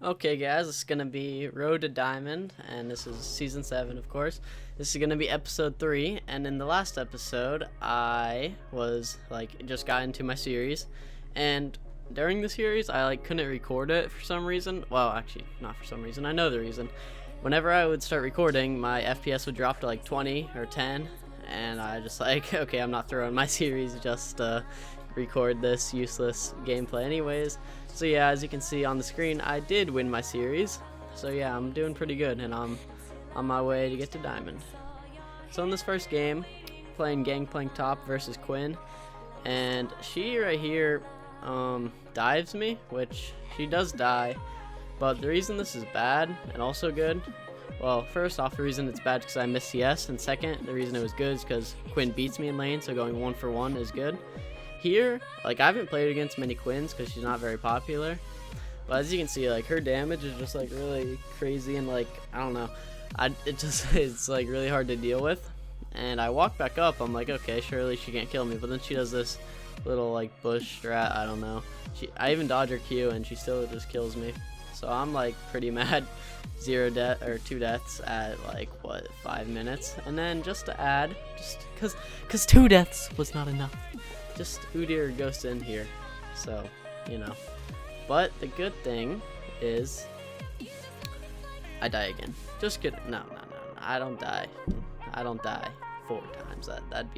Okay, guys, it's gonna be Road to Diamond, and this is season 7, of course. This is gonna be episode 3, and in the last episode, I was just got into my series, and during the series, I couldn't record it for some reason. Well, actually, not for some reason. I know the reason. Whenever I would start recording, my FPS would drop to 20 or 10, and I just okay, I'm not throwing my series just record this useless gameplay anyways. So yeah, as you can see on the screen, I did win my series. So yeah, I'm doing pretty good, and I'm on my way to get to Diamond. So in this first game, playing Gangplank top versus Quinn, and she right here dives me, which she does die. But the reason this is bad and also good, well, first off, the reason it's bad because I missed CS, and second, the reason it was good is because Quinn beats me in lane, so going 1 for 1 is good. Here, I haven't played against many Quinns because she's not very popular, but as you can see, her damage is just really crazy, and I don't know, it's really hard to deal with. And I walk back up, I'm like, okay, surely she can't kill me, but then she does this little bush strat, I don't know. I even dodge her Q and she still just kills me. So I'm pretty mad. 2 deaths at 5 minutes, and then just to add, just cause 2 deaths was not enough, just Udyr goes in here, so but the good thing is I die again. Just kidding. No, I don't die 4 times. That'd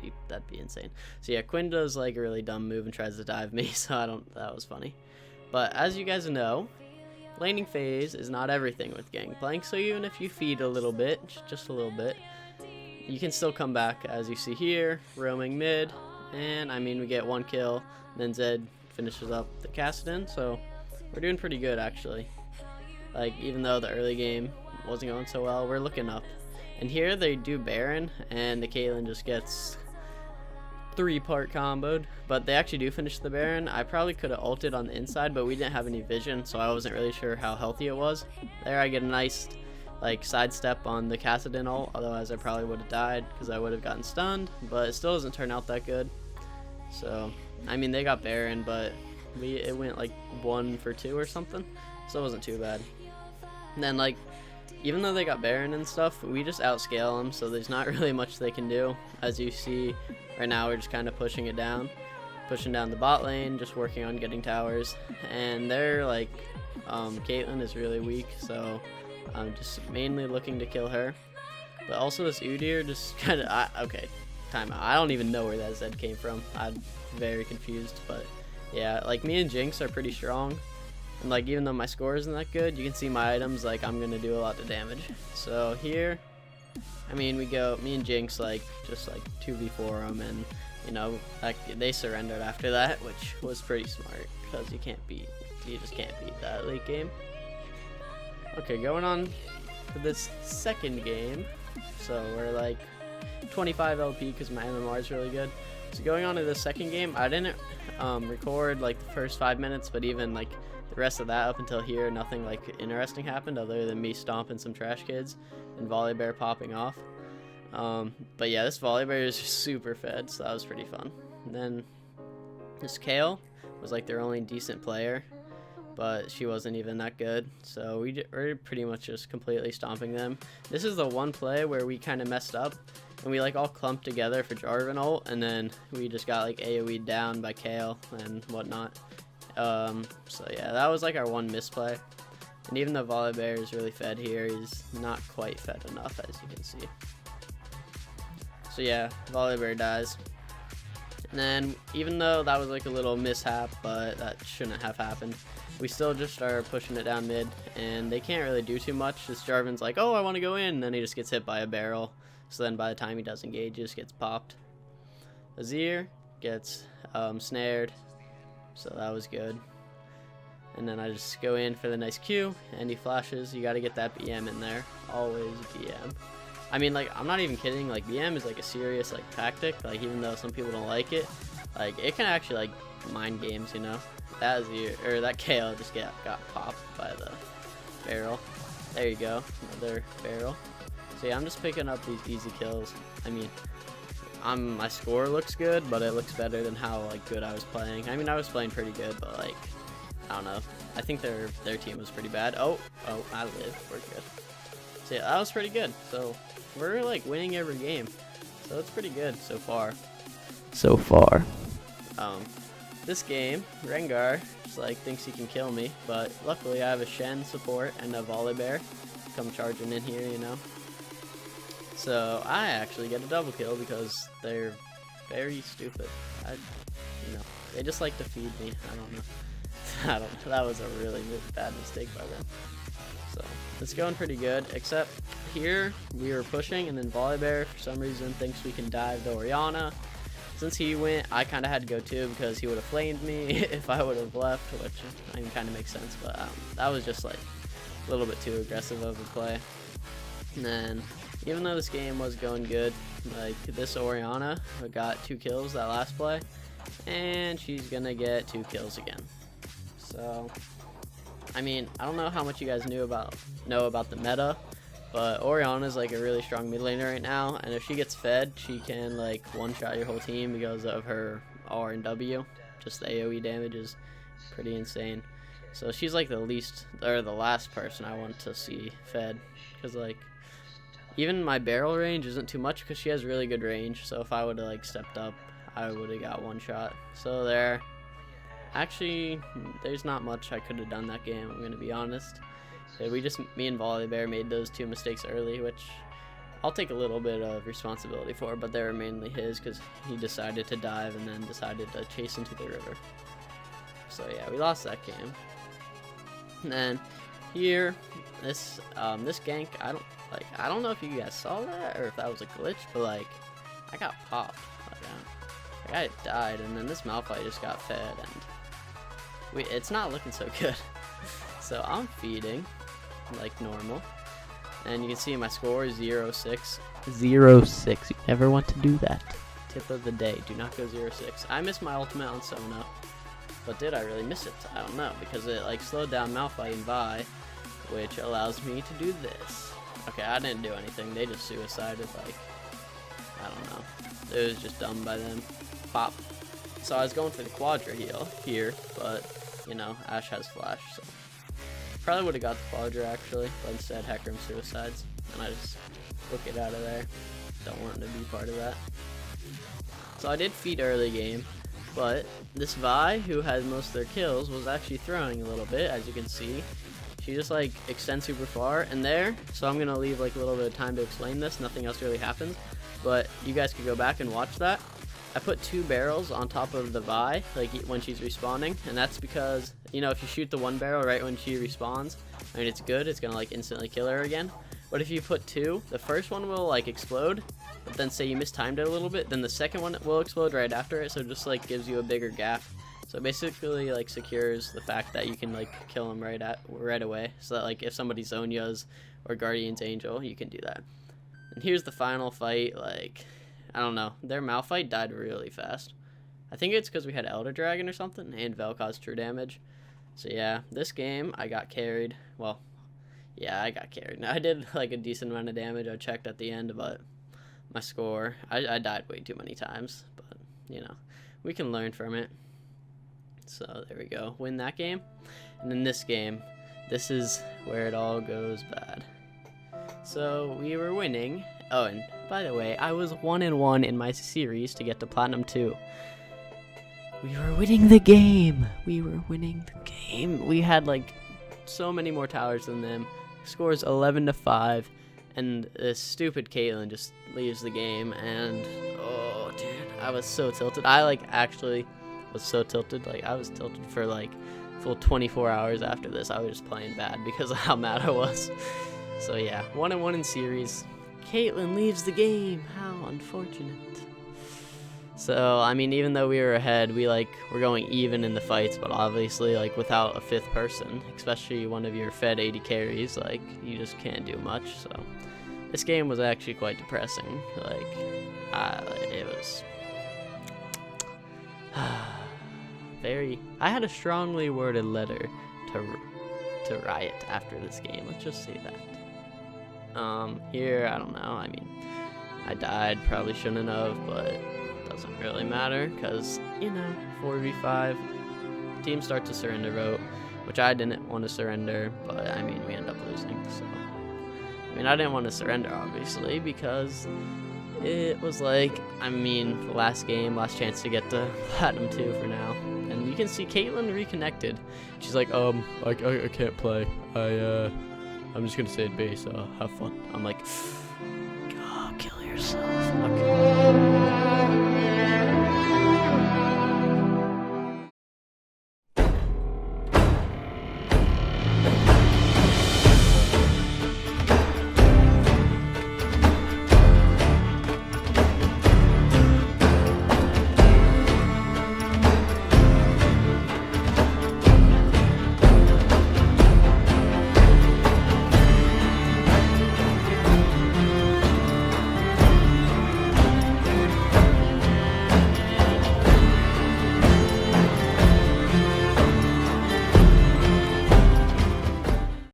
be insane. So yeah, Quinn does a really dumb move and tries to dive me, so that was funny. But as you guys know, laning phase is not everything with Gangplank, so even if you feed a little bit, just a little bit, you can still come back, as you see here, roaming mid, and we get 1 kill, then Zed finishes up the Kassadin, so we're doing pretty good actually. Even though the early game wasn't going so well, we're looking up. And here they do Baron, and the Caitlyn just gets 3-part comboed, but they actually do finish the Baron. I probably could have ulted on the inside, but we didn't have any vision, so I wasn't really sure how healthy it was. There I get a nice sidestep on the Kassadin ult, otherwise I probably would have died because I would have gotten stunned, but it still doesn't turn out that good. So they got Baron, but it went 1 for 2 or something, so it wasn't too bad. And then even though they got Baron and stuff, we just outscale them, so there's not really much they can do. As you see right now, we're just kind of pushing down the bot lane, just working on getting towers, and they're Caitlyn is really weak, so I'm just mainly looking to kill her. But also this Udyr just kind of okay, timeout. I don't even know where that Zed came from. I'm very confused, but yeah, me and Jinx are pretty strong. And even though my score isn't that good, you can see my items, I'm gonna do a lot of damage. So here, we go, me and Jinx just 2v4 them, and they surrendered after that, which was pretty smart because you just can't beat that late game. Okay, going on to this second game. So we're 25 LP because my MMR is really good. So going on to the second game, I didn't record the first 5 minutes, but even the rest of that up until here, nothing interesting happened other than me stomping some trash kids and Volibear popping off. But yeah, this Volibear is super fed, so that was pretty fun. And then this Kale was their only decent player, but she wasn't even that good, so we're pretty much just completely stomping them. This is the one play where we kind of messed up, and we all clumped together for Jarvan ult, and then we just got AoE'd down by Kale and whatnot. So yeah, that was our one misplay. And even though Volibear is really fed here, he's not quite fed enough, as you can see. So yeah, Volibear dies. And then, even though that was a little mishap, but that shouldn't have happened, we still just are pushing it down mid, and they can't really do too much. This Jarvan's oh, I want to go in, and then he just gets hit by a barrel. So then by the time he does engage, he just gets popped. Azir gets snared, so that was good. And then I just go in for the nice Q, and he flashes. You got to get that BM in there, always BM. I'm not even kidding, BM is a serious tactic, even though some people don't like it, it can actually mind games, That Azir, or that KO just got popped by the barrel. There you go, another barrel. So yeah, I'm just picking up these easy kills. My score looks good, but it looks better than how good I was playing. I was playing pretty good, but I don't know. I think their team was pretty bad. Oh, I live. We're good. So yeah, that was pretty good. So we're like winning every game. So it's pretty good so far. This game, Rengar just like thinks he can kill me, but luckily I have a Shen support and a Volibear come charging in here, you know. So I actually get a double kill because they're very stupid. They just like to feed me. I don't know. That was a really bad mistake by them. So it's going pretty good, except here we were pushing, and then Volibear for some reason thinks we can dive the Orianna. Since he went, I kind of had to go too because he would have flamed me if I would have left, which I mean kind of makes sense, but that was just like a little bit too aggressive of a play. And then even though this game was going good, like this Orianna got 2 kills that last play, and she's gonna get 2 kills again. So I mean, I don't know how much you guys know about the meta, but Orianna is like a really strong mid laner right now, and if she gets fed, she can like one-shot your whole team because of her R and W. Just the AoE damage is pretty insane. So she's like the last person I want to see fed, because like even my barrel range isn't too much because she has really good range. So if I would have like stepped up, I would have got one shot. So there. Actually, there's not much I could have done that game, I'm gonna be honest. Me and Volibear made those 2 mistakes early, which I'll take a little bit of responsibility for, but they were mainly his because he decided to dive and then decided to chase into the river. So yeah, we lost that game. And then here, this gank, I don't know if you guys saw that or if that was a glitch, but like I got popped. Like I died, and then this Malphite just got fed, and it's not looking so good. So I'm feeding like normal, and you can see my score is 0-6. 0-6. You never want to do that. Tip of the day: do not go 0-6. I missed my ultimate on 7-0, but did I really miss it? I don't know, because it like slowed down Malphite and Vi, which allows me to do this. Okay, I didn't do anything. They just suicided. Like I don't know. It was just dumb by them. Pop. So I was going for the Quadra heal here, but you know, Ashe has flash, so probably would have got the Quadra actually, but instead Hecarim suicides, and I just book it out of there. Don't want him to be part of that. So I did feed early game, but this Vi, who has most of their kills, was actually throwing a little bit, as you can see. She just like extends super far, and there, so I'm gonna leave like a little bit of time to explain this. Nothing else really happens, but you guys could go back and watch that. I put 2 barrels on top of the Vi, like when she's respawning, and that's because, you know, if you shoot the 1 barrel right when she respawns, I mean, it's good, it's gonna like instantly kill her again. But if you put 2, the first one will like explode, but then say you mistimed it a little bit, then the second one will explode right after it, so it just like gives you a bigger gap. So basically like secures the fact that you can like kill them right away, so that like if somebody's Zhonya's or Guardian's Angel, you can do that. And here's the final fight. Like, I don't know, their Malphite died really fast. I think it's because we had Elder Dragon or something, and Vel caused true damage. So yeah, this game I got carried. Well, yeah, I got carried. I did like a decent amount of damage. I checked at the end, but my score, I died way too many times. But you know, we can learn from it. So there we go, win that game. And then this game, this is where it all goes bad. So we were winning. Oh, and by the way, I was 1-1 in my series to get to Platinum 2. We were winning the game. We had like so many more towers than them. Scores 11-5, and this stupid Caitlyn just leaves the game. And oh, dude, I was so tilted. I like actually was so tilted. Like I was tilted for like full 24 hours after this. I was just playing bad because of how mad I was. So yeah, 1-1 in series. Caitlyn leaves the game. How unfortunate. So I mean, even though we were ahead, we like were going even in the fights, but obviously like without a 5th person, especially one of your fed 80 carries, like you just can't do much. So this game was actually quite depressing. Like it was very. I had a strongly worded letter to Riot after this game. Let's just say that. Here, I don't know. I mean, I died. Probably shouldn't have, but it doesn't really matter because, you know, 4v5. Teams start to surrender vote. which I didn't want to surrender, but I mean, we ended up losing, so. I mean, I didn't want to surrender, obviously, because it was like, I mean, the last game, last chance to get to Platinum 2 for now. And you can see Caitlyn reconnected. She's like, I can't play. I'm just gonna stay at base, have fun. I'm like, go kill yourself. Okay.